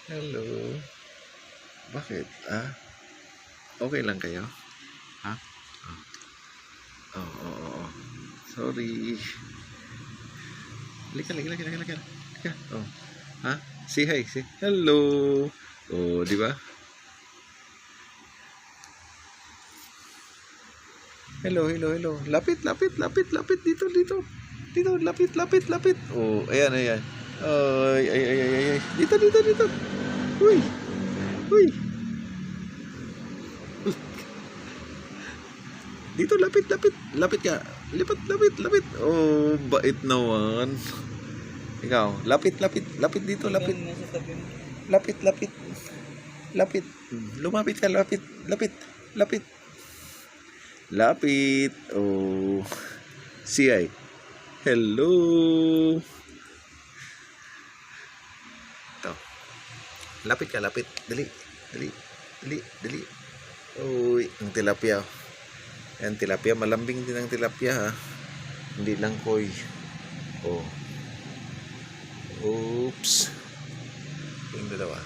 Hello. Bakit? Okay lang kayo? Ha? Oo, oo, oo. Sorry. Halika. Oh. Ha? Say hi. Say hello. Oh, di ba? Hello. Lapit. Dito, lapit. Oh, ayan. Ay. Dito. Uy. Dito, lapit. Lapit ka. Lapit. Oh, bait naman. Ikaw, lapit dito, lapit. Lapit. Lumapit ka, lapit. Lapit. Oh, siyay. Hello. Ito. Lapit ka, lapit. Dali. Uy, ang tilapia. Yan, tilapia. Malambing din ang tilapia, ha. Hindi lang koi. Oh. Oops. Yung dalawa.